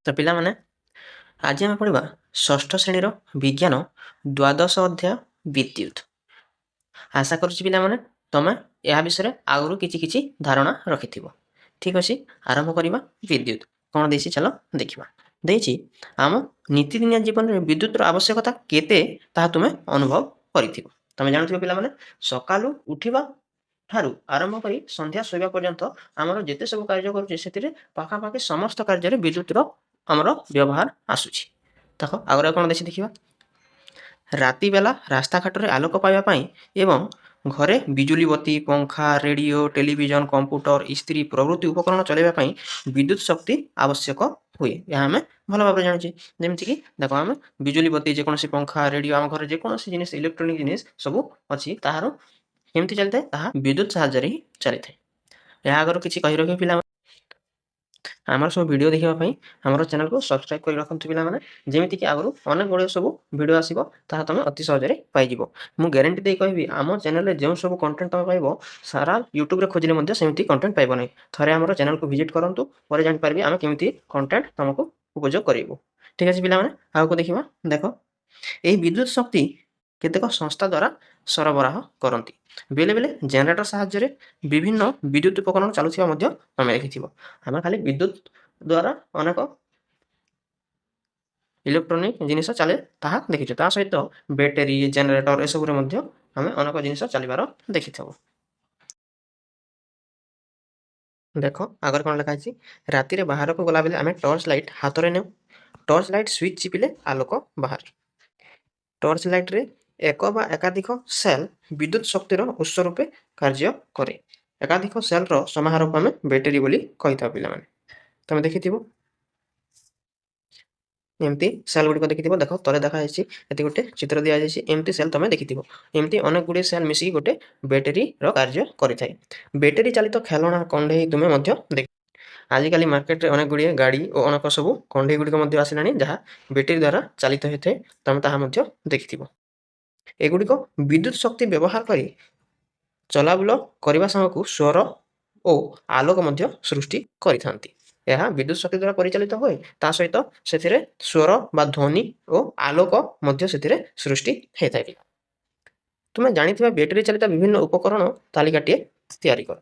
ତ ପିଲାମାନେ ଆଜି ଆମେ ପଢ଼ିବା ଷଷ୍ଠ ଶ୍ରେଣୀର ବିଜ୍ଞାନ ଦ୍ୱାଦଶ ଅଧ୍ୟାୟ ବିଦ୍ୟୁତ୍। ଆଶା କରୁଛି ପିଲାମାନେ ତମେ ଏହା ବିଷୟରେ ଆଗରୁ କିଛି ଧାରଣା ରଖିଥିବ। ଠିକ୍ ଅଛି, ଆରମ୍ଭ କରିବା। ବିଦ୍ୟୁତ୍ କ'ଣ ଦେଇଛି ଚାଲ ଦେଖିବା। ଦେଇଛି ଆମ ନୀତିଦିନିଆ ଜୀବନରେ ବିଦ୍ୟୁତ୍ର ଆବଶ୍ୟକତା କେତେ ତାହା ତୁମେ ଅନୁଭବ କରିଥିବ। ତମେ ଜାଣୁଥିବ ପିଲାମାନେ, ସକାଳୁ ଉଠିବା ଠାରୁ ଆରମ୍ଭ କରି ସନ୍ଧ୍ୟା ଶୋଇବା ପର୍ଯ୍ୟନ୍ତ ଆମର ଯେତେ ସବୁ କାର୍ଯ୍ୟ କରୁଛେ ସେଥିରେ ପାଖାପାଖି ସମସ୍ତ କାର୍ଯ୍ୟରେ ବିଦ୍ୟୁତ୍ର ଆମର ବ୍ୟବହାର ଆସୁଛି। ଦେଖ ଆଗରେ କ'ଣ ଦେଇଛି ଦେଖିବା। ରାତି ବେଲା ରାସ୍ତାଘାଟରେ ଆଲୋକ ପାଇବା ପାଇଁ ଏବଂ ଘରେ ବିଜୁଳି ବତୀ, ପଙ୍ଖା, ରେଡ଼ିଓ, ଟେଲିଭିଜନ, କମ୍ପ୍ୟୁଟର, ଇସ୍ତ୍ରୀ ପ୍ରଭୃତି ଉପକରଣ ଚଳାଇବା ପାଇଁ ବିଦ୍ୟୁତ୍ ଶକ୍ତି ଆବଶ୍ୟକ ହୁଏ। ଏହା ଆମେ ଭଲ ଭାବରେ ଜାଣିଛେ। ଯେମିତିକି ଦେଖ, ଆମେ ବିଜୁଳି ବତୀ, ଯେକୌଣସି ପଙ୍ଖା, ରେଡ଼ିଓ, ଆମ ଘରେ ଯେକୌଣସି ଜିନିଷ ଇଲେକ୍ଟ୍ରୋନିକ୍ ଜିନିଷ ସବୁ ଅଛି, ତାହାର କେମିତି ଚାଲିଥାଏ? ତାହା ବିଦ୍ୟୁତ୍ ସାହାଯ୍ୟରେ ହିଁ ଚାଲିଥାଏ। ଏହା ଆଗରୁ କିଛି କହି ରଖିବ ପିଲାମାନେ। ଆମର ସବୁ ଭିଡ଼ିଓ ଦେଖିବା ପାଇଁ ଆମର ଚ୍ୟାନେଲକୁ ସବସ୍କ୍ରାଇବ୍ କରି ରଖନ୍ତୁ ପିଲାମାନେ। ଯେମିତିକି ଆଗରୁ ଅନେକ ଗୁଡ଼ିଏ ସବୁ ଭିଡ଼ିଓ ଆସିବ, ତାହା ତୁମେ ଅତି ସହଜରେ ପାଇଯିବ। ମୁଁ ଗ୍ୟାରେଣ୍ଟି ଦେଇ କହିବି, ଆମ ଚ୍ୟାନେଲରେ ଯେଉଁ ସବୁ କଣ୍ଟେଣ୍ଟ ତୁମେ ପାଇବ, ସାରା ୟୁଟ୍ୟୁବରେ ଖୋଜିଲେ ମଧ୍ୟ ସେମିତି କଣ୍ଟେଣ୍ଟ ପାଇବ ନାହିଁ। ଥରେ ଆମର ଚ୍ୟାନେଲକୁ ଭିଜିଟ୍ କରନ୍ତୁ, ପରେ ଜାଣିପାରିବେ ଆମେ କେମିତି କଣ୍ଟେଣ୍ଟ ତୁମକୁ ଉପଯୋଗ କରିବୁ। ଠିକ୍ ଅଛି ପିଲାମାନେ, ଆଗକୁ ଦେଖିବା। ଦେଖ, ଏହି ବିଦ୍ୟୁତ୍ ଶକ୍ତି କେତେକ ସଂସ୍ଥା ଦ୍ୱାରା ସରବରାହ କରନ୍ତି। ବେଳେ ବେଳେ ଜେନେରେଟର ସାହାଯ୍ୟରେ ବିଭିନ୍ନ ବିଦ୍ୟୁତ୍ ଉପକରଣ ଚାଲୁଥିବା ମଧ୍ୟ ତମେ ଦେଖିଥିବ। ଆମେ ଖାଲି ବିଦ୍ୟୁତ୍ ଦ୍ୱାରା ଅନେକ ଇଲେକ୍ଟ୍ରୋନିକ୍ ଜିନିଷ ଚାଲେ ତାହା ଦେଖିଛୁ। ତା ସହିତ ବ୍ୟାଟେରୀ, ଜେନେରେଟର ଏସବୁରେ ମଧ୍ୟ ଆମେ ଅନେକ ଜିନିଷ ଚାଲିବାର ଦେଖିଥାଉ। ଦେଖ ଆଗରେ କ'ଣ ଲେଖା ହେଇଛି। ରାତିରେ ବାହାରକୁ ଗଲାବେଳେ ଆମେ ଟର୍ଚ୍ଚ ଲାଇଟ୍ ହାତରେ ନେଉ। ଟର୍ଚ୍ଚ ଲାଇଟ୍ ସୁଇଚ୍ ଚିପିଲେ ଆଲୋକ ବାହାରେ। ଟର୍ଚ୍ଚ ଲାଇଟ୍ରେ ଏକ ବା ଏକାଧିକ ସେଲ୍ ବିଦ୍ୟୁତ୍ ଶକ୍ତିର ଉତ୍ସ ରୂପେ କାର୍ଯ୍ୟ କରେ। ଏକାଧିକ ସେଲ୍ର ସମାହାରକୁ ଆମେ ବ୍ୟାଟେରୀ ବୋଲି କହିଥାଉ ପିଲାମାନେ। ତମେ ଦେଖିଥିବ ଏମିତି ସେଲ୍ ଗୁଡ଼ିକ ଦେଖିଥିବ। ଦେଖ ତଳେ ଦେଖାଯାଇଛି, ଏଠି ଗୋଟେ ଚିତ୍ର ଦିଆଯାଇଛି। ଏମିତି ସେଲ୍ ତମେ ଦେଖିଥିବ। ଏମିତି ଅନେକ ଗୁଡ଼ିଏ ସେଲ୍ ମିଶିକି ଗୋଟେ ବ୍ୟାଟେରୀର କାର୍ଯ୍ୟ କରିଥାଏ। ବ୍ୟାଟେରୀ ଚାଳିତ ଖେଳଣା, କଣ୍ଢେଇ ତୁମେ ମଧ୍ୟ ଦେଖ। ଆଜିକାଲି ମାର୍କେଟରେ ଅନେକ ଗୁଡ଼ିଏ ଗାଡ଼ି ଓ ଅନେକ ସବୁ କଣ୍ଢେଇ ଗୁଡ଼ିକ ମଧ୍ୟ ଆସିଲାଣି, ଯାହା ବ୍ୟାଟେରୀ ଦ୍ୱାରା ଚାଳିତ ହୋଇଥାଏ। ତମେ ତାହା ମଧ୍ୟ ଦେଖିଥିବ। ଏଗୁଡ଼ିକ ବିଦ୍ୟୁତ୍ ଶକ୍ତି ବ୍ୟବହାର କରି ଚଲାବୁଲ କରିବା ସାଙ୍ଗକୁ ସ୍ୱର ଓ ଆଲୋକ ମଧ୍ୟ ସୃଷ୍ଟି କରିଥାନ୍ତି। ଏହା ବିଦ୍ୟୁତ୍ ଶକ୍ତି ଦ୍ୱାରା ପରିଚାଳିତ ହୁଏ। ତା ସହିତ ସେଥିରେ ସ୍ୱର ବା ଧ୍ୱନି ଓ ଆଲୋକ ମଧ୍ୟ ସେଥିରେ ସୃଷ୍ଟି ହୋଇଥାଏ। ତୁମେ ଜାଣିଥିବା ବ୍ୟାଟେରୀ ଚାଳିତ ବିଭିନ୍ନ ଉପକରଣ ତାଲିକାଟିଏ ତିଆରି କର।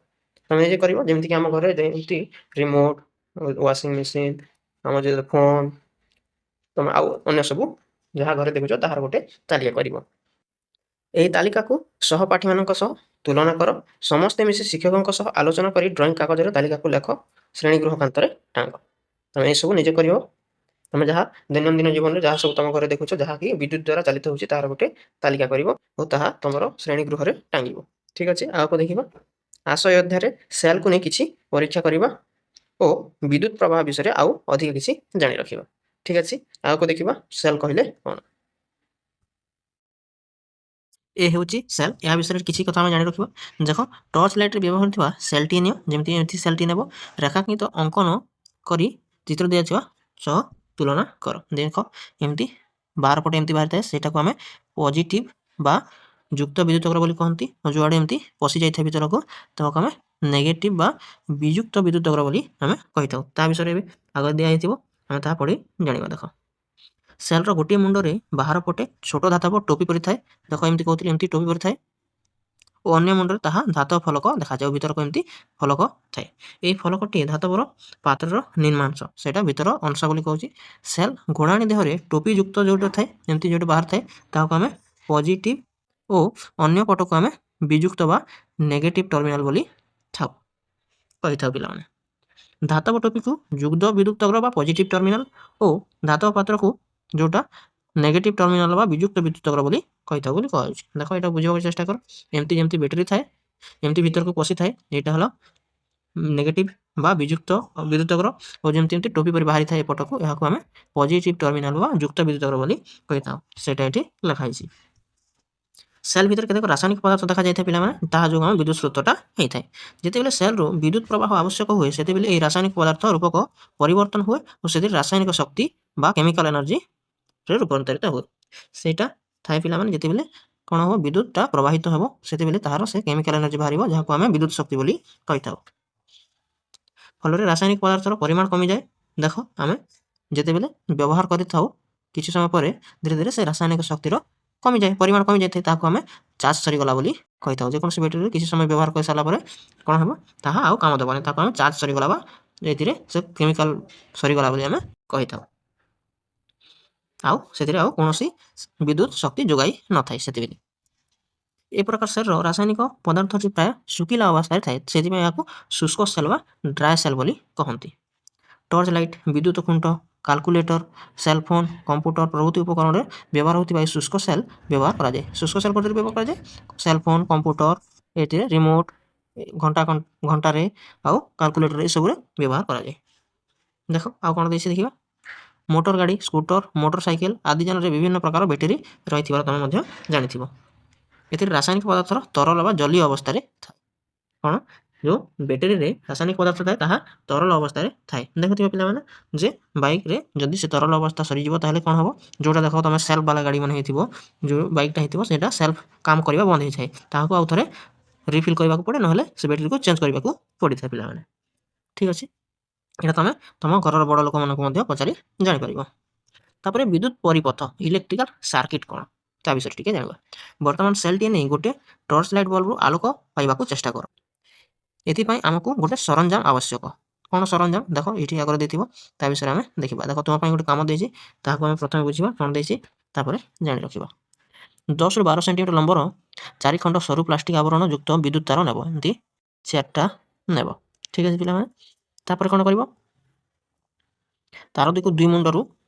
ତମେ ନିଜେ କରିବ। ଯେମିତିକି ଆମ ଘରେ ଯେମିତି ରିମୋଟ୍, ୱାସିଂ ମେସିନ୍, ଆମ ଯେ ଫୋନ୍, ତମେ ଆଉ ଅନ୍ୟ ସବୁ ଯାହା ଘରେ ଦେଖୁଛ ତାହାର ଗୋଟେ ତାଲିକା କରିବ। ଏହି ତାଲିକାକୁ ସହପାଠୀମାନଙ୍କ ସହ ତୁଳନା କର। ସମସ୍ତେ ମିଶି ଶିକ୍ଷକଙ୍କ ସହ ଆଲୋଚନା କରି ଡ୍ରଇଂ କାଗଜରେ ତାଲିକାକୁ ଲେଖ, ଶ୍ରେଣୀଗୃହ କାନ୍ଥରେ ଟାଙ୍ଗ। ତମେ ଏସବୁ ନିଜେ କରିବ। ତମେ ଯାହା ଦୈନନ୍ଦିନ ଜୀବନରେ ଯାହା ସବୁ ତମ ଘରେ ଦେଖୁଛ, ଯାହାକି ବିଦ୍ୟୁତ୍ ଦ୍ୱାରା ଚାଳିତ ହେଉଛି, ତାହାର ଗୋଟେ ତାଲିକା କରିବ ଓ ତାହା ତମର ଶ୍ରେଣୀଗୃହରେ ଟାଙ୍ଗିବ। ଠିକ୍ ଅଛି, ଆଗକୁ ଦେଖିବା। ଆସ ଏ ଅଧ୍ୟାୟରେ ସେଲ୍କୁ ନେଇ କିଛି ପରୀକ୍ଷା କରିବା ଓ ବିଦ୍ୟୁତ୍ ପ୍ରବାହ ବିଷୟରେ ଆଉ ଅଧିକ କିଛି ଜାଣି ରଖିବା। ଠିକ୍ ଅଛି, ଆଗକୁ ଦେଖିବା ସେଲ୍ କହିଲେ କ'ଣ। ଏ ହେଉଛି ସେଲ୍। ଏହା ବିଷୟରେ କିଛି କଥା ଆମେ ଜାଣି ରଖିବା। ଦେଖ, ଟର୍ଚ୍ଚ ଲାଇଟ୍ରେ ବ୍ୟବହାର ହେଉଥିବା ସେଲ୍ଟିଏ ନିଅ। ଯେମିତି ଏମିତି ସେଲ୍ଟି ନେବ, ରେଖାଙ୍କିତ ଅଙ୍କନ କରି ଚିତ୍ର ଦିଆଯିବା ସହ ତୁଳନା କର। ଦେଖ ଏମିତି ବାହାର ପଟେ ଏମିତି ବାହାରିଥାଏ, ସେଇଟାକୁ ଆମେ ପଜିଟିଭ୍ ବା ଯୁକ୍ତ ବିଦ୍ୟୁତଗ୍ର ବୋଲି କହନ୍ତି। ଯୁଆଡ଼େ ଏମିତି ପଶି ଯାଇଥାଏ ଭିତରକୁ, ତାହାକୁ ଆମେ ନେଗେଟିଭ୍ ବା ବିଯୁକ୍ତ ବିଦ୍ୟୁତଗ୍ର ବୋଲି ଆମେ କହିଥାଉ। ତା ବିଷୟରେ ଏବେ ଆଗରେ ଦିଆଯାଇଥିବ, ଆମେ ତାହା ପଢ଼ି ଜାଣିବା। ଦେଖ, ସେଲ୍ର ଗୋଟିଏ ମୁଣ୍ଡରେ ବାହାର ପଟେ ଛୋଟ ଧାତବ ଟୋପି ପରିଥାଏ। ଦେଖ ଏମିତି କହୁଥିଲି, ଏମିତି ଟୋପି ପରିଥାଏ ଓ ଅନ୍ୟ ମୁଣ୍ଡରେ ତାହା ଧାତବ ଫଲକ ଦେଖାଯାଉ। ଭିତରକୁ ଏମିତି ଫଲକ ଥାଏ। ଏହି ଫଲକଟି ଧାତବର ପାତ୍ରର ନିମ୍ନାଂଶ, ସେଇଟା ଭିତର ଅଂଶ ବୋଲି କହୁଛି। ସେଲ୍ ଘୋଡ଼ାଣୀ ଦେହରେ ଟୋପି ଯୁକ୍ତ ଯେଉଁଟା ଥାଏ, ଏମିତି ଯେଉଁଠି ବାହାର ଥାଏ, ତାହାକୁ ଆମେ ପଜିଟିଭ୍ ଓ ଅନ୍ୟ ପଟକୁ ଆମେ ବିଯୁକ୍ତ ବା ନେଗେଟିଭ୍ ଟର୍ମିନାଲ ବୋଲି କହିଥାଉ ପିଲାମାନେ। ଧାତବ ଟୋପିକୁ ଯୁଗ୍ଧ ବିଦ୍ୟୁତଗ୍ର ବା ପଜିଟିଭ୍ ଟର୍ମିନାଲ ଓ ଧାତବ ପାତ୍ରକୁ ଯେଉଁଟା ନେଗେଟିଭ୍ ଟର୍ମିନାଲ ବା ବିଯୁକ୍ତ ବିଦ୍ୟୁତଗ୍ର ବୋଲି କହିଥାଉ ବୋଲି କୁହାଯାଉଛି। ଦେଖ ଏଇଟା ବୁଝିବାକୁ ଚେଷ୍ଟା କର। ଏମିତି ଯେମିତି ବ୍ୟାଟେରୀ ଥାଏ, ଏମିତି ଭିତରକୁ ପଶିଥାଏ, ଏଇଟା ହେଲା ନେଗେଟିଭ୍ ବା ବିଯୁକ୍ତ ବିଦ୍ୟୁତଗ୍ର ଓ ଯେମିତି ଏମିତି ଟୋପି ପରି ବାହାରିଥାଏ ଏପଟକୁ, ଏହାକୁ ଆମେ ପଜିଟିଭ୍ ଟର୍ମିନାଲ ବା ଯୁକ୍ତ ବିଦ୍ୟୁତଗ୍ର ବୋଲି କହିଥାଉ। ସେଇଟା ଏଠି ଲେଖା ହେଇଛି। ସେଲ୍ ଭିତରେ କେତେକ ରାସାୟନିକ ପଦାର୍ଥ ଦେଖାଯାଇଥାଏ ପିଲାମାନେ, ତାହା ଯୋଗୁଁ ଆମ ବିଦ୍ୟୁତ୍ ସ୍ରୋତଟା ହେଇଥାଏ। ଯେତେବେଳେ ସେଲ୍ରୁ ବିଦ୍ୟୁତ୍ ପ୍ରବାହ ଆବଶ୍ୟକ ହୁଏ, ସେତେବେଳେ ଏହି ରାସାୟନିକ ପଦାର୍ଥ ରୂପକ ପରିବର୍ତ୍ତନ ହୁଏ ଓ ସେଥିରେ ରାସାୟନିକ ଶକ୍ତି ବା କେମିକାଲ ଏନର୍ଜିରେ ରୂପାନ୍ତରିତ ହୁଏ। ସେଇଟା ଥାଏ ପିଲାମାନେ, ଯେତେବେଳେ କ'ଣ ହେବ, ବିଦ୍ୟୁତ୍ଟା ପ୍ରବାହିତ ହେବ, ସେତେବେଳେ ତାହାର ସେ କେମିକାଲ ଏନର୍ଜି ବାହାରିବ, ଯାହାକୁ ଆମେ ବିଦ୍ୟୁତ୍ ଶକ୍ତି ବୋଲି କହିଥାଉ। ଫଳରେ ରାସାୟନିକ ପଦାର୍ଥର ପରିମାଣ କମିଯାଏ। ଦେଖ ଆମେ ଯେତେବେଳେ ବ୍ୟବହାର କରିଥାଉ କିଛି ସମୟ ପରେ ଧୀରେ ଧୀରେ ସେ ରାସାୟନିକ ଶକ୍ତିର କମିଯାଏ, ପରିମାଣ କମିଯାଇଥାଏ। ତାହାକୁ ଆମେ ଚାର୍ଜ ସରିଗଲା ବୋଲି କହିଥାଉ। ଯେକୌଣସି ବ୍ୟାଟେରୀରେ କିଛି ସମୟ ବ୍ୟବହାର କରିସାରିଲା ପରେ କ'ଣ ହେବ, ତାହା ଆଉ କାମ ଦେବନି। ତାକୁ ଆମେ ଚାର୍ଜ ସରିଗଲା ବା ଏଥିରେ ସେ କେମିକାଲ ସରିଗଲା ବୋଲି ଆମେ କହିଥାଉ। ଆଉ ସେଥିରେ ଆଉ କୌଣସି ବିଦ୍ୟୁତ୍ ଶକ୍ତି ଯୋଗାଇ ନଥାଏ ସେତେବେଳେ। ଏ ପ୍ରକାର ସେଲ୍ର ରାସାୟନିକ ପଦାର୍ଥଟି ପ୍ରାୟ ଶୁଖିଲା ଅବସ୍ଥାରେ ଥାଏ, ସେଥିପାଇଁ ଏହାକୁ ଶୁଷ୍କ ସେଲ୍ ବା ଡ୍ରାଏ ସେଲ୍ ବୋଲି କହନ୍ତି। ଟର୍ଚ୍ଚ ଲାଇଟ୍, ବିଦ୍ୟୁତ ଖୁଣ୍ଟ, କାଲକୁଲେଟର, ସେଲଫୋନ୍, କମ୍ପ୍ୟୁଟର ପ୍ରଭୃତି ଉପକରଣରେ ବ୍ୟବହାର ହେଉଥିବା ଏହି ଶୁଷ୍କ ସେଲ୍ ବ୍ୟବହାର କରାଯାଏ। ଶୁଷ୍କ ସେଲ୍ କୋଉଥିରେ ବ୍ୟବହାର କରାଯାଏ? ସେଲଫୋନ୍, କମ୍ପ୍ୟୁଟର, ଏଥିରେ ରିମୋଟ୍, ଘଣ୍ଟାରେ ଆଉ କାଲକୁଲେଟର ଏସବୁରେ ବ୍ୟବହାର କରାଯାଏ। ଦେଖ ଆଉ କ'ଣ ଦେଇଛି ଦେଖିବା। ମୋଟର ଗାଡ଼ି, ସ୍କୁଟର, ମୋଟର ସାଇକେଲ ଆଦି ଯାନରେ ବିଭିନ୍ନ ପ୍ରକାର ବ୍ୟାଟେରୀ ରହିଥିବାର ତୁମେ ମଧ୍ୟ ଜାଣିଥିବ। ଏଥିରେ ରାସାୟନିକ ପଦାର୍ଥର ତରଳ ବା ଜଳୀୟ ଅବସ୍ଥାରେ ଥାଏ। କ'ଣ? ଯେଉଁ ବ୍ୟାଟେରୀରେ ରାସାୟନିକ ପଦାର୍ଥ ଥାଏ ତାହା ତରଳ ଅବସ୍ଥାରେ ଥାଏ। ଦେଖୁଥିବ ପିଲାମାନେ ଯେ ବାଇକ୍ରେ ଯଦି ସେ ତରଳ ଅବସ୍ଥା ସରିଯିବ ତାହେଲେ କ'ଣ ହେବ? ଯେଉଁଟା ଦେଖ ତୁମେ ସେଲ୍ଫ ବାଲା ଗାଡ଼ି ମାନେ ହେଇଥିବ, ଯେଉଁ ବାଇକ୍ଟା ହେଇଥିବ ସେଇଟା ସେଲ୍ଫ କାମ କରିବା ବନ୍ଦ ହୋଇଥାଏ। ତାହାକୁ ଆଉ ଥରେ ରିଫିଲ୍ କରିବାକୁ ପଡ଼େ, ନହେଲେ ସେ ବ୍ୟାଟେରୀକୁ ଚେଞ୍ଜ କରିବାକୁ ପଡ଼ିଥାଏ ପିଲାମାନେ। ଠିକ୍ ଅଛି, ଏଇଟା ତୁମେ ତୁମ ଘରର ବଡ଼ ଲୋକମାନଙ୍କୁ ମଧ୍ୟ ପଚାରି ଜାଣିପାରିବ। ତାପରେ ବିଦ୍ୟୁତ ପରିପଥ, ଇଲେକ୍ଟ୍ରିକାଲ ସାର୍କିଟ୍ କ'ଣ ତା ବିଷୟରେ ଟିକେ ଜାଣିବା। ବର୍ତ୍ତମାନ ସେଲ୍ଟିଏ ନେଇ ଗୋଟେ ଟର୍ଚ୍ଚ ଲାଇଟ୍ ବଲ୍ବରୁ ଆଲୋକ ପାଇବାକୁ ଚେଷ୍ଟା କର। ଏଥିପାଇଁ ଆମକୁ ଗୋଟେ ସରଞ୍ଜାମ ଆବଶ୍ୟକ। କ'ଣ ସରଞ୍ଜାମ? ଦେଖ ଏଇଠି ଆଗରେ ଦେଇଥିବ, ତା ବିଷୟରେ ଆମେ ଦେଖିବା। ଦେଖ ତୁମ ପାଇଁ ଗୋଟେ କାମ ଦେଇଛି, ତାହାକୁ ଆମେ ପ୍ରଥମେ ବୁଝିବା କ'ଣ ଦେଇଛି, ତାପରେ ଜାଣି ରଖିବା। 10ରୁ 12 ସେଣ୍ଟିମିଟର ଲମ୍ବର 4 ଖଣ୍ଡ ସରୁ ପ୍ଲାଷ୍ଟିକ ଆବରଣ ଯୁକ୍ତ ବିଦ୍ୟୁତ ତାର ନେବ। ଏମିତି 4ଟା ନେବ। ଠିକ୍ ଅଛି ପିଲାମାନେ। ତାପରେ କ'ଣ କରିବ? ତାର ଦିକୁ 2 ମୁଣ୍ଡରୁ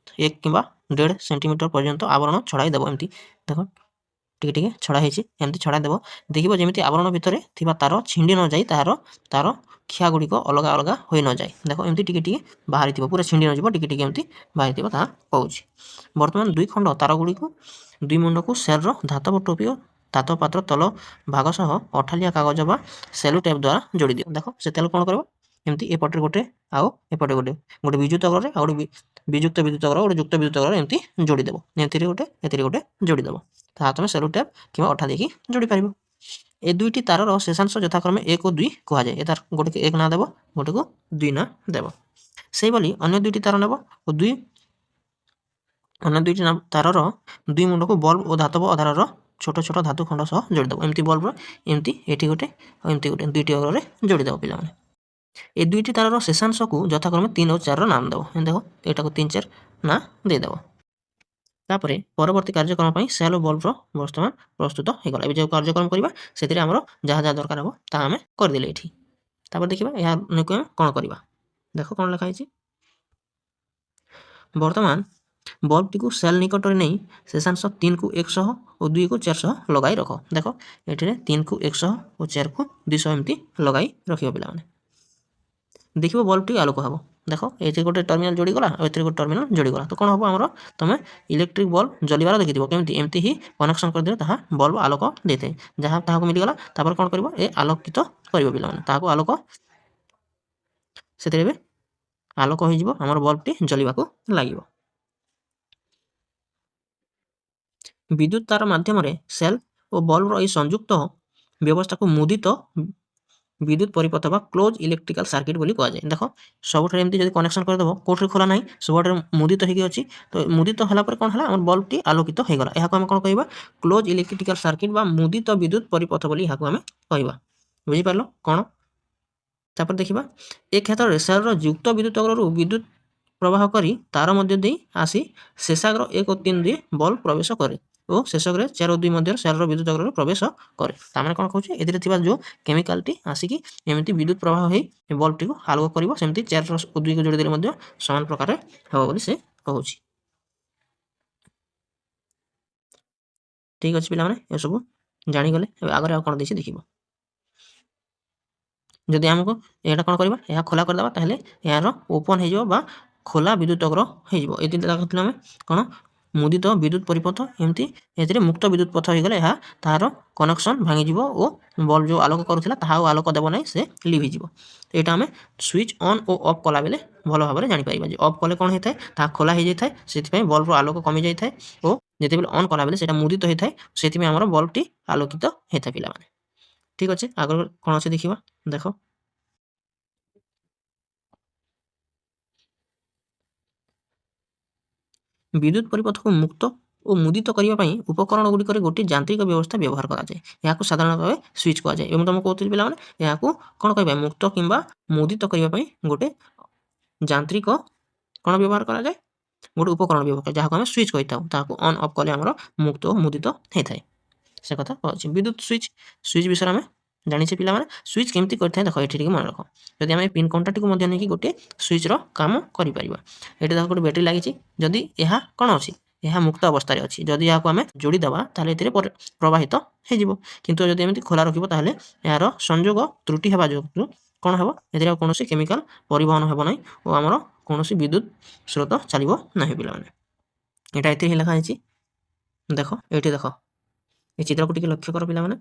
1 କିମ୍ବା 1.5 ସେଣ୍ଟିମିଟର ପର୍ଯ୍ୟନ୍ତ ଆବରଣ ଛଡ଼ାଇ ଦେବ। ଏମିତି ଦେଖ ଟିକେ ଟିକେ ଛଡ଼ା ହେଇଛି, ଏମିତି ଛଡ଼ା ଦେବ। ଦେଖିବ ଯେମିତି ଆବରଣ ଭିତରେ ଥିବା ତାର ଛିଣ୍ଡି ନ ଯାଇ ତାର ଖିଆ ଗୁଡ଼ିକ ଅଲଗା ଅଲଗା ହୋଇ ନ ଯାଏ। ଦେଖ ଏମିତି ଟିକେ ଟିକେ ବାହାରିଥିବ, ପୁରା ଛିଣ୍ଡି ନ ଯିବ, ଟିକେ ଟିକେ ଏମିତି ବାହାରିଥିବ, ତାହା କହୁଛି। ବର୍ତ୍ତମାନ 2 ଖଣ୍ଡ ତାର ଗୁଡ଼ିକୁ 2 ମୁଣ୍ଡକୁ ସେଲ୍ର ଧାତବ ଟୋପି ଓ ଧାତବ ପାତ୍ର ତଳ ଭାଗ ସହ ଅଠାଳିଆ କାଗଜ ବା ସେଲୋ ଟେପ୍ ଦ୍ୱାରା ଯୋଡ଼ି ଦିଅ। ଦେଖ ସେ ତେଲ କ'ଣ କରିବ? ଏମିତି ଏପଟରେ ଗୋଟେ ଆଉ ଏପଟେ ଗୋଟେ ବିଦ୍ୟୁତ ଅଗ୍ରରେ ଆଉ ଗୋଟେ ବିଯୁକ୍ତ ବିଦ୍ୟୁତ ଅଗ୍ର, ଗୋଟେ ଯୁକ୍ତ ବିଦ୍ୟୁତ ଅଗ୍ର ଏମିତି ଯୋଡ଼ିଦେବ। ଏଥିରେ ଗୋଟେ ଏଥିରେ ଗୋଟେ ଯୋଡ଼ିଦେବ। ତାହା ତୁମେ ସେଲୋ ଟେପ୍ କିମ୍ବା ଅଠା ଦେଇକି ଯୋଡ଼ି ପାରିବ। ଏ ଦୁଇଟି ତାରର ଶେଷାଂଶ ଯଥାକ୍ରମେ 1 ଓ 2 କୁହାଯାଏ। ଏ ତାର ଗୋଟେକୁ 1 ନାଁ ଦେବ, ଗୋଟେକୁ 2 ନାଁ ଦେବ। ସେହିଭଳି ଅନ୍ୟ 2ଟି ତାର ନେବ ଓ ଅନ୍ୟ 2ଟି ତାରର 2 ମୁଣ୍ଡକୁ ବଲ୍ବ ଓ ଧାତବ ଆଧାରର ଛୋଟ ଛୋଟ ଧାତୁ ଖଣ୍ଡ ସହ ଯୋଡ଼ିଦେବ। ଏମିତି ବଲ୍ବର ଏମିତି ଏଠି ଗୋଟେ ଆଉ ଏମିତି ଗୋଟେ 2ଟି ଅଗ୍ରରେ ଯୋଡ଼ିଦେବ ପିଲାମାନେ। ଏ 2ଟି ତାରର ଶେଷାଂଶକୁ ଯଥାକ୍ରମେ 3 ଓ 4ର ନାମ ଦେବ। ଦେଖ ଏଟାକୁ 3, 4 ନାଁ ଦେଇଦେବ। ତାପରେ ପରବର୍ତ୍ତୀ କାର୍ଯ୍ୟକ୍ରମ ପାଇଁ ସେଲ୍ ଓ ବଲ୍ବର ବର୍ତ୍ତମାନ ପ୍ରସ୍ତୁତ ହୋଇଗଲା। ଏବେ ଯେଉଁ କାର୍ଯ୍ୟକ୍ରମ କରିବା ସେଥିରେ ଆମର ଯାହା ଯାହା ଦରକାର ହେବ ତାହା ଆମେ କରିଦେଲେ ଏଠି। ତାପରେ ଦେଖିବା ଏହା ନେଇକି ଆମେ କ'ଣ କରିବା। ଦେଖ କ'ଣ ଲେଖା ହେଇଛି। ବର୍ତ୍ତମାନ ବଲ୍ବଟିକୁ ସେଲ୍ ନିକଟରେ ନେଇ ଶେଷାଂଶ 3କୁ 100 ଓ 2କୁ 400 ଲଗାଇ ରଖ। ଦେଖ ଏଠିରେ 3କୁ 100 ଓ 4କୁ 200 ଏମିତି ଲଗାଇ ରଖିବ ପିଲାମାନେ। ଦେଖିବ ବଲ୍ବଟି ଆଲୋକ ହେବ। ଦେଖ ଏଥିରେ ଗୋଟେ ଟର୍ମିନାଲ ଯୋଡ଼ିଗଲା ଆଉ ଏଥିରେ ଗୋଟେ ଟର୍ମିନାଲ ଯୋଡ଼ିଗଲା। ତ କ'ଣ ହେବ ଆମର? ତୁମେ ଇଲେକ୍ଟ୍ରିକ୍ ବଲ୍ବ ଜଳିବାର ଦେଖିଥିବ କେମିତି, ଏମିତି ହିଁ କନେକ୍ସନ୍ କରିଦେଲେ ତାହା ବଲ୍ବ ଆଲୋକ ଦେଇଥାଏ। ଯାହା ତାହାକୁ ମିଳିଗଲା, ତାପରେ କ'ଣ କରିବ? ଏ ଆଲୋକିତ କରିବ ପିଲାମାନେ। ତାହାକୁ ଆଲୋକ ସେଥିରେ ଏବେ ଆଲୋକ ହୋଇଯିବ, ଆମର ବଲ୍ବଟି ଜଳିବାକୁ ଲାଗିବ। ବିଦ୍ୟୁତ ତାର ମାଧ୍ୟମରେ ସେଲ୍ ଓ ବଲ୍ବର ଏହି ସଂଯୁକ୍ତ ବ୍ୟବସ୍ଥାକୁ ମୁଦିତ ବିଦ୍ୟୁତ ପରିପଥ ବା କ୍ଲୋଜ୍ ଇଲେକ୍ଟ୍ରିକାଲ ସାର୍କିଟ୍ ବୋଲି କୁହାଯାଏ। ଦେଖ ସବୁଠାରେ ଏମିତି ଯଦି କନେକ୍ସନ୍ କରିଦେବ, କେଉଁଠାରେ ଖୋଲା ନାହିଁ, ସବୁଠାରେ ମୁଦିତ ହୋଇକି ଅଛି। ତ ମୁଦିତ ହେଲା ପରେ କ'ଣ ହେଲା? ଆମର ବଲ୍ବଟି ଆଲୋକିତ ହୋଇଗଲା। ଏହାକୁ ଆମେ କ'ଣ କହିବା? କ୍ଲୋଜ୍ ଇଲେକ୍ଟ୍ରିକାଲ ସାର୍କିଟ୍ ବା ମୁଦିତ ବିଦ୍ୟୁତ ପରିପଥ ବୋଲି ଏହାକୁ ଆମେ କହିବା। ବୁଝିପାରିଲ କ'ଣ? ତାପରେ ଦେଖିବା ଏ କ୍ଷେତ୍ରରେ ସେଲ୍ର ଯୁକ୍ତ ବିଦ୍ୟୁତ ଅଗ୍ରରୁ ବିଦ୍ୟୁତ ପ୍ରବାହ କରି ତାର ମଧ୍ୟ ଦେଇ ଆସି ଶେଷାଗ୍ର 1 ଓ 3 ଦେଇ ବଲ୍ବ ପ୍ରବେଶ କରେ ଓ ଶେଷଗ୍ରେ 4 ଓ 2 ମଧ୍ୟରେ ସେଲ୍ର ବିଦ୍ୟୁତ ଅଗ୍ରରେ ପ୍ରବେଶ କରେ। ତାମାନେ କ'ଣ କହୁଛି? ଏଥିରେ ଥିବା ଯେଉଁ କେମିକାଲଟି ଆସିକି ଏମିତି ବିଦ୍ୟୁତ ପ୍ରବାହ ହୋଇ ବଲ୍ବଟିକୁ ଆଲୋକ କରିବ, ସେମିତି 4 ଓ 2କୁ ଯୋଡ଼ିଦେଲେ ମଧ୍ୟ ସମାନ ପ୍ରକାରରେ ହେବ ବୋଲି ସେ କହୁଛି। ଠିକ୍ ଅଛି ପିଲାମାନେ, ଏସବୁ ଜାଣିଗଲେ। ଏବେ ଆଗରେ ଆଉ କ'ଣ ଦେଇଛି ଦେଖିବ। ଯଦି ଆମକୁ ଏଇଟା କ'ଣ କରିବା? ଏହା ଖୋଲା କରିଦେବା, ତାହେଲେ ଏହାର ଓପନ୍ ହେଇଯିବ ବା ଖୋଲା ବିଦ୍ୟୁତ ଅଗ୍ର ହେଇଯିବ। ଏ ତିନିଟା ଦେଖୁଥିଲେ ଆମେ କ'ଣ? ମୁଦିତ ବିଦ୍ୟୁତ ପରିପଥ। ଏମିତି ଏଥିରେ ମୁକ୍ତ ବିଦ୍ୟୁତ ପଥ ହୋଇଗଲେ ଏହା ତାହାର କନେକ୍ସନ୍ ଭାଙ୍ଗିଯିବ ଓ ବଲ୍ବ ଯେଉଁ ଆଲୋକ କରୁଥିଲା ତାହା ଆଉ ଆଲୋକ ଦେବ ନାହିଁ, ସେ ଲିଭିଯିବ। ଏଇଟା ଆମେ ସୁଇଚ୍ ଅନ୍ ଓ ଅଫ୍ କଲା ବେଳେ ଭଲ ଭାବରେ ଜାଣିପାରିବା ଯେ ଅଫ୍ କଲେ କ'ଣ ହୋଇଥାଏ? ତାହା ଖୋଲା ହୋଇଯାଇଥାଏ, ସେଥିପାଇଁ ବଲ୍ବର ଆଲୋକ କମିଯାଇଥାଏ ଓ ଯେତେବେଳେ ଅନ୍ କଲାବେଳେ ସେଇଟା ମୁଦିତ ହୋଇଥାଏ, ସେଥିପାଇଁ ଆମର ବଲ୍ବଟି ଆଲୋକିତ ହୋଇଥାଏ ପିଲାମାନେ। ଠିକ୍ ଅଛି, ଆଗରୁ କ'ଣ ଅଛି ଦେଖିବା। ଦେଖ ବିଦ୍ୟୁତ ପରିପଥକୁ ମୁକ୍ତ ଓ ମୁଦିତ କରିବା ପାଇଁ ଉପକରଣଗୁଡ଼ିକରେ ଗୋଟିଏ ଯାନ୍ତ୍ରିକ ବ୍ୟବସ୍ଥା ବ୍ୟବହାର କରାଯାଏ। ଏହାକୁ ସାଧାରଣ ଭାବେ ସୁଇଚ୍ କୁହାଯାଏ। ଏବଂ ମୁଁ କହୁଥିଲି ପିଲାମାନେ ଏହାକୁ କ'ଣ କହିବା ମୁକ୍ତ କିମ୍ବା ମୁଦିତ କରିବା ପାଇଁ ଗୋଟେ ଯାନ୍ତ୍ରିକ କ'ଣ ବ୍ୟବହାର କରାଯାଏ? ଗୋଟେ ଉପକରଣ ବ୍ୟବହାର ଯାହାକୁ ଆମେ ସୁଇଚ୍ କହିଥାଉ। ତାହାକୁ ଅନ୍ ଅଫ୍ କଲେ ଆମର ମୁକ୍ତ ଓ ମୁଦିତ ହେଇଥାଏ। ସେ କଥା କହୁଛି। ବିଦ୍ୟୁତ ସୁଇଚ୍ ବିଷୟରେ ଆମେ ଜାଣିଛେ ପିଲାମାନେ। ସୁଇଚ୍ କେମିତି କରିଥାଏ ଦେଖ ଏଠି ଟିକେ ମନେ ରଖ। ଯଦି ଆମେ ପିନ୍ କଣ୍ଟାଟିକୁ ମଧ୍ୟ ନେଇକି ଗୋଟିଏ ସୁଇଚ୍ର କାମ କରିପାରିବା। ଏଠି ଦେଖ ଗୋଟେ ବ୍ୟାଟେରୀ ଲାଗିଛି। ଯଦି ଏହା କ'ଣ ଅଛି? ଏହା ମୁକ୍ତ ଅବସ୍ଥାରେ ଅଛି। ଯଦି ଏହାକୁ ଆମେ ଯୋଡ଼ିଦେବା ତାହେଲେ ଏଥିରେ ପ୍ରବାହିତ ହେଇଯିବ। କିନ୍ତୁ ଯଦି ଏମିତି ଖୋଲା ରଖିବ ତାହେଲେ ଏହାର ସଂଯୋଗ ତ୍ରୁଟି ହେବା ଯୋଗୁଁ କ'ଣ ହେବ? ଏଥିରେ ଆଉ କୌଣସି କେମିକାଲ ପରିବହନ ହେବ ନାହିଁ ଓ ଆମର କୌଣସି ବିଦ୍ୟୁତ ସ୍ରୋତ ଚାଲିବ ନାହିଁ ପିଲାମାନେ। ଏଇଟା ଏଥିରେ ହିଁ ଲେଖା ହେଇଛି। ଦେଖ ଏଇଠି ଦେଖ ଏ ଚିତ୍ରକୁ ଟିକେ ଲକ୍ଷ୍ୟ କର ପିଲାମାନେ।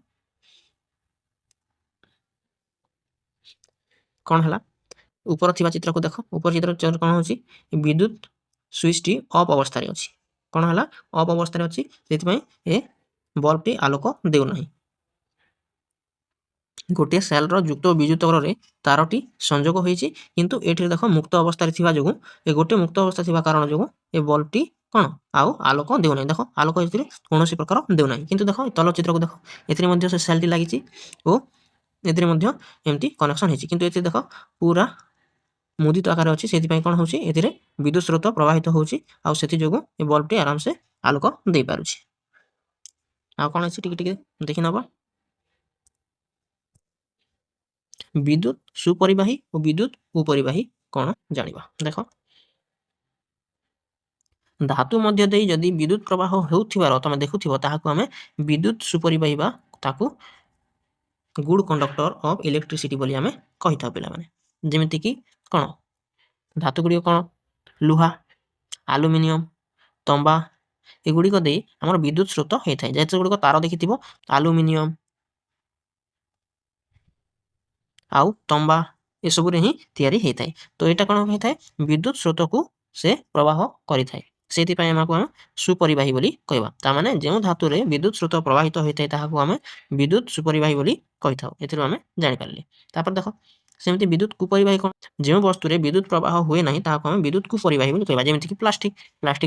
କ'ଣ ହେଲା? ଉପର ଥିବା ଚିତ୍ରକୁ ଦେଖ। ଉପର ଚିତ୍ର କ'ଣ ହେଉଛି? ବିଦ୍ୟୁତ ସୁଇଚ୍ଟି ଅଫ୍ ଅବସ୍ଥାରେ ଅଛି। କ'ଣ ହେଲା? ଅଫ୍ ଅବସ୍ଥାରେ ଅଛି। ସେଥିପାଇଁ ଏ ବଲ୍ବଟି ଆଲୋକ ଦେଉନାହିଁ। ଗୋଟିଏ ସେଲ୍ର ଯୁକ୍ତ ଓ ବିଯୁକ୍ତରେ ତାରଟି ସଂଯୋଗ ହୋଇଛି, କିନ୍ତୁ ଏଠିରେ ଦେଖ ମୁକ୍ତ ଅବସ୍ଥାରେ ଥିବା ଯୋଗୁଁ ଗୋଟେ ମୁକ୍ତ ଅବସ୍ଥା ଥିବା କାରଣ ଯୋଗୁଁ ଏ ବଲ୍ବଟି କ'ଣ ଆଉ ଆଲୋକ ଦେଉନାହିଁ। ଦେଖ ଆଲୋକ ଏଥିରେ କୌଣସି ପ୍ରକାର ଦେଉନାହିଁ। କିନ୍ତୁ ଦେଖ ତଳ ଚିତ୍ରକୁ ଦେଖ। ଏଥିରେ ମଧ୍ୟ ସେ ସେଲ୍ଟି ଲାଗିଛି ଓ ଏଥିରେ ମଧ୍ୟ ଏମିତି କନେକ୍ସନ୍ ହେଇଛି। କିନ୍ତୁ ଏଥିରେ ଦେଖ ପୁରା ମୁଦିତ ଆକାରରେ ଅଛି। ସେଥିପାଇଁ କ'ଣ ହେଉଛି? ଏଥିରେ ବିଦ୍ୟୁତ ସ୍ରୋତ ପ୍ରବାହିତ ହେଉଛି ଆଉ ସେଥିଯୋଗୁଁ ଏ ବଲ୍ବଟି ଆରାମସେ ଆଲୋକ ଦେଇପାରୁଛି। ଆଉ କ'ଣ ଅଛି ଟିକେ ଦେଖି ନେବା। ବିଦ୍ୟୁତ ସୁପରିବାହୀ ଓ ବିଦ୍ୟୁତ କୁପରିବାହୀ କ'ଣ ଜାଣିବା। ଦେଖ ଧାତୁ ମଧ୍ୟ ଦେଇ ଯଦି ବିଦ୍ୟୁତ ପ୍ରବାହ ହେଉଥିବାର ତମେ ଦେଖୁଥିବ ତାହାକୁ ଆମେ ବିଦ୍ୟୁତ ସୁପରିବାହୀ ବା ତାକୁ ଗୁଡ୍ କଣ୍ଡକ୍ଟର ଅଫ୍ ଇଲେକ୍ଟ୍ରିସିଟି ବୋଲି ଆମେ କହିଥାଉ ପିଲାମାନେ। ଯେମିତିକି କ'ଣ ଧାତୁ ଗୁଡ଼ିକ କ'ଣ ଲୁହା, ଆଲୁମିନିୟମ, ତମ୍ବା ଏଗୁଡ଼ିକ ଦେଇ ଆମର ବିଦ୍ୟୁତ ସ୍ରୋତ ହେଇଥାଏ। ଯେତେଗୁଡ଼ିକ ତାର ଦେଖିଥିବ ଆଲୁମିନିୟମ ଆଉ ତମ୍ବା ଏସବୁରେ ହିଁ ତିଆରି ହେଇଥାଏ। ତ ଏଇଟା କ'ଣ ହେଇଥାଏ? ବିଦ୍ୟୁତ ସ୍ରୋତକୁ ସେ ପ୍ରବାହ କରିଥାଏ। ସେଥିପାଇଁ ଆମକୁ ଆମେ ସୁପରିବାହୀ ବୋଲି କହିବା। ତାମାନେ ଯେଉଁ ଧାତୁରେ ବିଦ୍ୟୁତ ସ୍ରୋତ ପ୍ରବାହିତ ହୋଇଥାଏ ତାହାକୁ ଆମେ ବିଦ୍ୟୁତ ସୁପରିବାହୀ ବୋଲି କହିଥାଉ। ଏଥିରୁ ଆମେ ଜାଣିପାରିଲେ। ତାପରେ ଦେଖ ସେମିତି ବିଦ୍ୟୁତ କୁପରିବାହୀ କ'ଣ? ଯେଉଁ ବସ୍ତୁରେ ବିଦ୍ୟୁତ ପ୍ରବାହ ହୁଏ ନାହିଁ ତାହାକୁ ଆମେ ବିଦ୍ୟୁତ କୁପରିବାହୀ ବୋଲି କହିବା। ଯେମିତିକି ପ୍ଲାଷ୍ଟିକ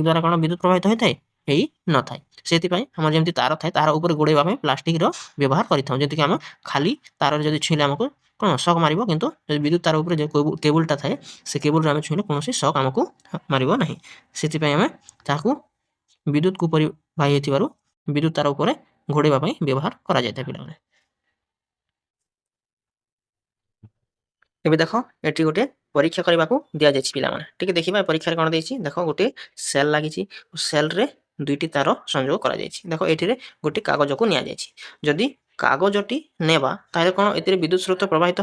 ଦ୍ୱାରା କ'ଣ ବିଦ୍ୟୁତ ପ୍ରବାହିତ ହୋଇଥାଏ? ହେଇ ନଥାଏ। ସେଥିପାଇଁ ଆମର ଯେମିତି ତାର ଥାଏ ତାର ଉପରେ ଗୋଡ଼େଇବା ପାଇଁ ପ୍ଲାଷ୍ଟିକର ବ୍ୟବହାର କରିଥାଉ। ଯେମିତିକି ଆମେ ଖାଲି ତାରରେ ଯଦି ଛୁଇଁଲେ ଆମକୁ କ'ଣ ସକ୍ ମାରିବ, କିନ୍ତୁ ଯଦି ବିଦ୍ୟୁତ ତାର ଉପରେ ଯେଉଁ କେବୁଲଟା ଥାଏ ସେ କେବୁଲରେ ଆମେ ଛୁଇଁଲେ କୌଣସି ସକ୍ ଆମକୁ ମାରିବ ନାହିଁ। ସେଥିପାଇଁ ଆମେ ତାହାକୁ ବିଦ୍ୟୁତ କୁପରିବାହୀ ହେଇଥିବାରୁ ବିଦ୍ୟୁତ ତାର ଉପରେ ଘୋଡ଼େଇବା ପାଇଁ ବ୍ୟବହାର କରାଯାଇଥାଏ ପିଲାମାନେ। ଏବେ ଦେଖ ଏଠି ଗୋଟେ ପରୀକ୍ଷା କରିବାକୁ ଦିଆଯାଇଛି ପିଲାମାନେ। ଟିକେ ଦେଖିବା ଏ ପରୀକ୍ଷାରେ କ'ଣ ଦେଇଛି। ଦେଖ ଗୋଟେ ସେଲ୍ ଲାଗିଛି। ସେଲ୍ରେ ଦୁଇଟି ତାର ସଂଯୋଗ କରାଯାଇଛି। ଦେଖ ଏଠିରେ ଗୋଟେ କାଗଜକୁ ନିଆଯାଇଛି। ଯଦି କାଗଜଟି ନେବା ତାହେଲେ କ'ଣ ଏଥିରେ ବିଦ୍ୟୁତ ସ୍ରୋତ ପ୍ରବାହିତ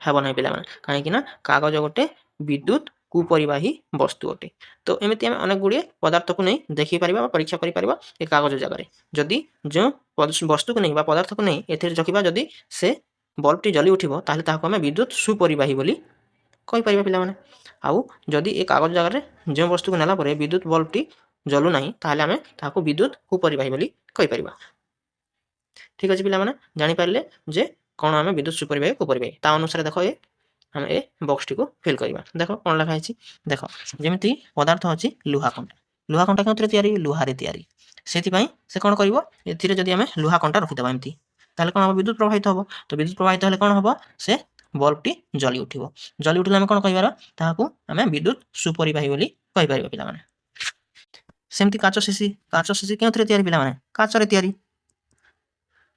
ହେବ ନାହିଁ ପିଲାମାନେ। କାହିଁକି ନା କାଗଜ ଗୋଟେ ବିଦ୍ୟୁତ କୁପରିବାହୀ ବସ୍ତୁ ଅଟେ। ତ ଏମିତି ଆମେ ଅନେକ ଗୁଡ଼ିଏ ପଦାର୍ଥକୁ ନେଇ ଦେଖିପାରିବା ବା ପରୀକ୍ଷା କରିପାରିବା ଏ କାଗଜ ଜାଗାରେ। ଯଦି ଯେଉଁ ବସ୍ତୁକୁ ନେଇ ବା ପଦାର୍ଥକୁ ନେଇ ଏଥିରେ ରଖିବା ଯଦି ସେ ବଲ୍ବଟି ଜଳି ଉଠିବ ତାହେଲେ ତାହାକୁ ଆମେ ବିଦ୍ୟୁତ ସୁପରିବାହୀ ବୋଲି କହିପାରିବା ପିଲାମାନେ। ଆଉ ଯଦି ଏ କାଗଜ ଜାଗାରେ ଯେଉଁ ବସ୍ତୁକୁ ନେଲା ପରେ ବିଦ୍ୟୁତ ବଲ୍ବଟି ଜଳୁନାହିଁ ତାହେଲେ ଆମେ ତାହାକୁ ବିଦ୍ୟୁତ କୁପରିବାହୀ ବୋଲି କହିପାରିବା। ଠିକ୍ ଅଛି ପିଲାମାନେ, ଜାଣିପାରିଲେ ଯେ କ'ଣ ଆମେ ବିଦ୍ୟୁତ ସୁପରିବାହୀ କୁପରିବାହୀ। ତା ଅନୁସାରେ ଦେଖ ଆମେ ଏ ବକ୍ସଟିକୁ ଫିଲ୍ କରିବା। ଦେଖ କ'ଣ ଲେଖା ହେଇଛି। ଦେଖ ଯେମିତି ପଦାର୍ଥ ଅଛି ଲୁହା କଣ୍ଟା। ଲୁହା କଣ୍ଟା କେଉଁଥିରେ ତିଆରି? ଲୁହାରେ ତିଆରି। ସେଥିପାଇଁ ସେ କ'ଣ କରିବ? ଏଥିରେ ଯଦି ଆମେ ଲୁହା କଣ୍ଟା ରଖିଦେବା ଏମିତି ତାହେଲେ କ'ଣ ହେବ? ବିଦ୍ୟୁତ ପ୍ରବାହିତ ହେବ। ତ ବିଦ୍ୟୁତ ପ୍ରବାହିତ ହେଲେ କ'ଣ ହେବ? ସେ ବଲ୍ବଟି ଜଳି ଉଠିବ। ଜଳି ଉଠିଲେ ଆମେ କ'ଣ କହିବାର? ତାହାକୁ ଆମେ ବିଦ୍ୟୁତ ସୁପରିବାହୀ ବୋଲି କହିପାରିବା ପିଲାମାନେ। ସେମିତି କାଚ ଶିଶି କେଉଁଥିରେ ତିଆରି ପିଲାମାନେ? କାଚରେ ତିଆରି।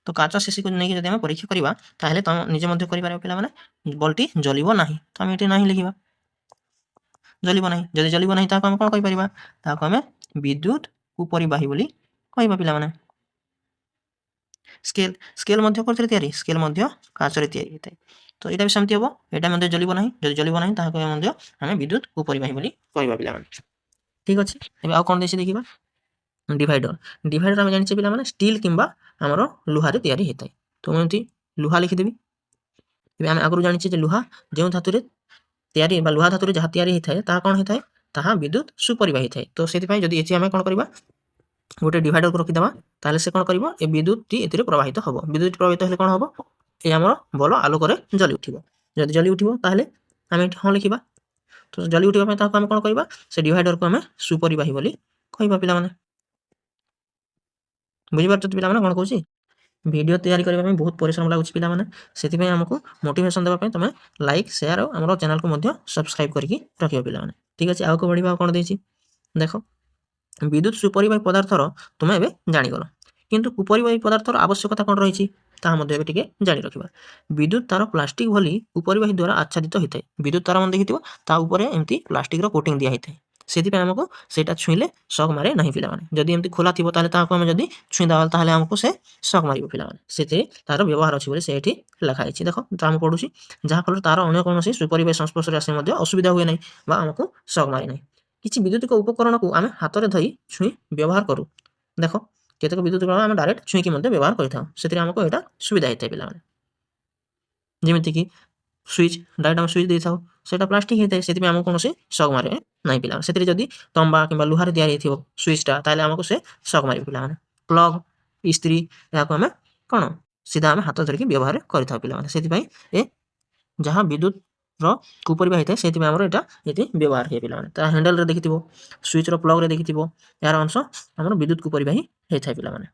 ତ କାଚ ଶିଶିକୁ ନେଇକି ଯଦି ଆମେ ପରୀକ୍ଷା କରିବା ତାହେଲେ ତମେ ନିଜେ ମଧ୍ୟ କରିପାରିବ ପିଲାମାନେ। ବଲ୍ବଟି ଜଳିବ ନାହିଁ। ତ ଆମେ ଏଠି ନାହିଁ ଲେଖିବା। ଜଳିବ ନାହିଁ। ଯଦି ଜଳିବ ନାହିଁ ତାହାକୁ ଆମେ କ'ଣ କହିପାରିବା? ତାହାକୁ ଆମେ ବିଦ୍ୟୁତ କୁପରିବାହୀ ବୋଲି କହିବା ପିଲାମାନେ। ସ୍କେଲ୍ ମଧ୍ୟ କେଉଁଥିରେ ତିଆରି? ସ୍କେଲ୍ ମଧ୍ୟ କାଚରେ ତିଆରି ହେଇଥାଏ। ତ ଏଇଟା ବି ସେମିତି ହେବ। ଏଇଟା ମଧ୍ୟ ଜଳିବ ନାହିଁ। ଯଦି ଜଳିବ ନାହିଁ ତାହାକୁ ମଧ୍ୟ ଆମେ ବିଦ୍ୟୁତ କୁପରିବାହୀ ବୋଲି କହିବା ପିଲାମାନେ। ଠିକ୍ ଅଛି। ଏବେ ଆଉ କ'ଣ ଦେଇଛି ଦେଖିବା। ଡିଭାଇଡର ଆମେ ଜାଣିଛେ ପିଲାମାନେ ଷ୍ଟିଲ୍ କିମ୍ବା ଆମର ଲୁହାରେ ତିଆରି ହେଇଥାଏ। ତ ମୁଁ ଏମିତି ଲୁହା ଲେଖିଦେବି। ଏବେ ଆମେ ଆଗରୁ ଜାଣିଛେ ଯେ ଲୁହା ଯେଉଁ ଧାତୁରେ ତିଆରି ବା ଲୁହା ଧାତୁରେ ଯାହା ତିଆରି ହେଇଥାଏ ତାହା କ'ଣ ହେଇଥାଏ? ତାହା ବିଦ୍ୟୁତ ସୁପରିବାହୀ ଥାଏ। ତ ସେଥିପାଇଁ ଯଦି ଏଠି ଆମେ କ'ଣ କରିବା? ଗୋଟେ ଡିଭାଇଡରକୁ ରଖିଦେବା ତାହେଲେ ସେ କ'ଣ କରିବ? ଏ ବିଦ୍ୟୁତଟି ଏଥିରେ ପ୍ରବାହିତ ହେବ। ବିଦ୍ୟୁତଟି ପ୍ରବାହିତ ହେଲେ କ'ଣ ହେବ? ଏ ଆମର ବଲ ଆଲୋକରେ ଜଳି ଉଠିବ। ଯଦି ଜଳି ଉଠିବ ତାହେଲେ ଆମେ ଏଠି ହଁ ଲେଖିବା। ତ ଜଳି ଉଠିବା ପାଇଁ ତାହାକୁ ଆମେ କ'ଣ କରିବା? ସେ ଡିଭାଇଡରକୁ ଆମେ ସୁପରିବାହୀ ବୋଲି କହିବା ପିଲାମାନେ। ବୁଝିପାରୁଛ ତ ପିଲାମାନେ କ'ଣ କହୁଛି? ଭିଡ଼ିଓ ତିଆରି କରିବା ପାଇଁ ବହୁତ ପରିଶ୍ରମ ଲାଗୁଛି ପିଲାମାନେ। ସେଥିପାଇଁ ଆମକୁ ମୋଟିଭେସନ୍ ଦେବା ପାଇଁ ତୁମେ ଲାଇକ୍, ସେୟାର ଆଉ ଆମର ଚ୍ୟାନେଲକୁ ମଧ୍ୟ ସବସ୍କ୍ରାଇବ୍ କରିକି ରଖିବ ପିଲାମାନେ। ଠିକ୍ ଅଛି, ଆଗକୁ ବଢ଼ିବା। ଆଉ କ'ଣ ଦେଇଛି ଦେଖ। ବିଦ୍ୟୁତ ସୁପରିବାହୀ ପଦାର୍ଥର ତୁମେ ଏବେ ଜାଣିଗଲ, କିନ୍ତୁ କୁପରିବାହୀ ପଦାର୍ଥର ଆବଶ୍ୟକତା କ'ଣ ରହିଛି ତାହା ମଧ୍ୟ ଏବେ ଟିକେ ଜାଣି ରଖିବା। ବିଦ୍ୟୁତ ତାର ପ୍ଲାଷ୍ଟିକ ଭଳି କୁପରିବାହୀ ଦ୍ୱାରା ଆଚ୍ଛାଦିତ ହୋଇଥାଏ। ବିଦ୍ୟୁତ ତାର ମାନେ ଦେଖିଥିବ, ତା ଉପରେ ଏମିତି ପ୍ଲାଷ୍ଟିକର କୋଟିଂ ଦିଆହେଇଥାଏ। ସେଥିପାଇଁ ଆମକୁ ସେଇଟା ଛୁଇଁଲେ ସକ୍ ମାରେ ନାହିଁ ପିଲାମାନେ। ଯଦି ଏମିତି ଖୋଲା ଥିବ ତାହେଲେ ତାହାକୁ ଆମେ ଯଦି ଛୁଇଁଦେବା ତାହେଲେ ଆମକୁ ସେ ସକ୍ ମାରିବ ପିଲାମାନେ। ସେଥିରେ ତାର ବ୍ୟବହାର ଅଛି ବୋଲି ସେ ଏଠି ଲେଖା ହେଇଛି। ଦେଖ ତ ମୁଁ ପଢ଼ୁଛି, ଯାହାଫଳରେ ତାର ଅନ୍ୟ କୌଣସି ସୁପରିବାହୀ ସଂସ୍ପର୍ଶରେ ଆସିଲେ ମଧ୍ୟ ଅସୁବିଧା ହୁଏ ନାହିଁ ବା ଆମକୁ ସକ୍ ମାରେ ନାହିଁ। କିଛି ବିଦ୍ୟୁତିକ ଉପକରଣକୁ ଆମେ ହାତରେ ଧରି ଛୁଇଁ ବ୍ୟବହାର କରୁ। ଦେଖ କେତେକ ବିଦ୍ୟୁତ ଉପକରଣ ଆମେ ଡାଇରେକ୍ଟ ଛୁଇଁକି ମଧ୍ୟ ବ୍ୟବହାର କରିଥାଉ। ସେଥିରେ ଆମକୁ ଏଇଟା ସୁବିଧା ହେଇଥାଏ ପିଲାମାନେ। ଯେମିତିକି ସୁଇଚ୍, ଡାଇରେକ୍ଟ ଆମେ ସୁଇଚ୍ ଦେଇଥାଉ, ସେଇଟା ପ୍ଲାଷ୍ଟିକ ହେଇଥାଏ। ସେଥିପାଇଁ ଆମକୁ କୌଣସି ସକ୍ ମାରେ ନାହିଁ ପିଲାମାନେ। ସେଥିରେ ଯଦି ତମ୍ବା କିମ୍ବା ଲୁହାରେ ତିଆରି ହେଇଥିବ ସୁଇଚ୍ଟା, ତାହେଲେ ଆମକୁ ସେ ସକ୍ ମାରିବ ପିଲାମାନେ। ପ୍ଲଗ୍, ଇସ୍ତ୍ରୀ, ଏହାକୁ ଆମେ କ'ଣ ସିଧା ଆମେ ହାତ ଧରିକି ବ୍ୟବହାର କରିଥାଉ ପିଲାମାନେ। ସେଥିପାଇଁ ଏ ଯାହା ବିଦ୍ୟୁତର କୁପରିବାହୀ ହେଇଥାଏ ସେଥିପାଇଁ ଆମର ଏଇଟା ଏଠି ବ୍ୟବହାର ହୁଏ ପିଲାମାନେ। ତା ହ୍ୟାଣ୍ଡେଲରେ ଦେଖିଥିବ, ସୁଇଚ୍ର ପ୍ଲଗ୍ରେ ଦେଖିଥିବ, ଏହାର ଅଂଶ ଆମର ବିଦ୍ୟୁତ କୁପରିବାହୀ ହେଇଥାଏ ପିଲାମାନେ।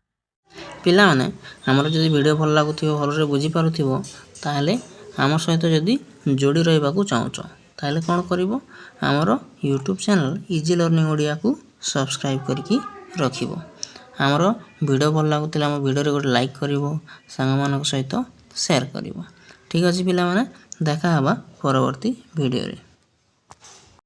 ପିଲାମାନେ ଆମର ଯଦି ଭିଡ଼ିଓ ଭଲ ଲାଗୁଥିବ, ଭଲରେ ବୁଝିପାରୁଥିବ, ତାହେଲେ ଆମ ସହିତ ଯଦି ଯୋଡ଼ି ରହିବାକୁ ଚାହୁଁଛ, ତାହେଲେ କ'ଣ କରିବ, ଆମର ୟୁଟ୍ୟୁବ୍ ଚ୍ୟାନେଲ୍ ଇଜି ଲର୍ଣ୍ଣିଂ ଓଡ଼ିଆକୁ ସବସ୍କ୍ରାଇବ୍ କରିକି ରଖିବ। ଆମର ଭିଡ଼ିଓ ଭଲ ଲାଗୁଥିଲେ ଆମ ଭିଡ଼ିଓରେ ଗୋଟେ ଲାଇକ୍ କରିବ, ସାଙ୍ଗମାନଙ୍କ ସହିତ ସେୟାର କରିବ। ଠିକ୍ ଅଛି ପିଲାମାନେ, ଦେଖା ହେବା ପରବର୍ତ୍ତୀ ଭିଡ଼ିଓରେ।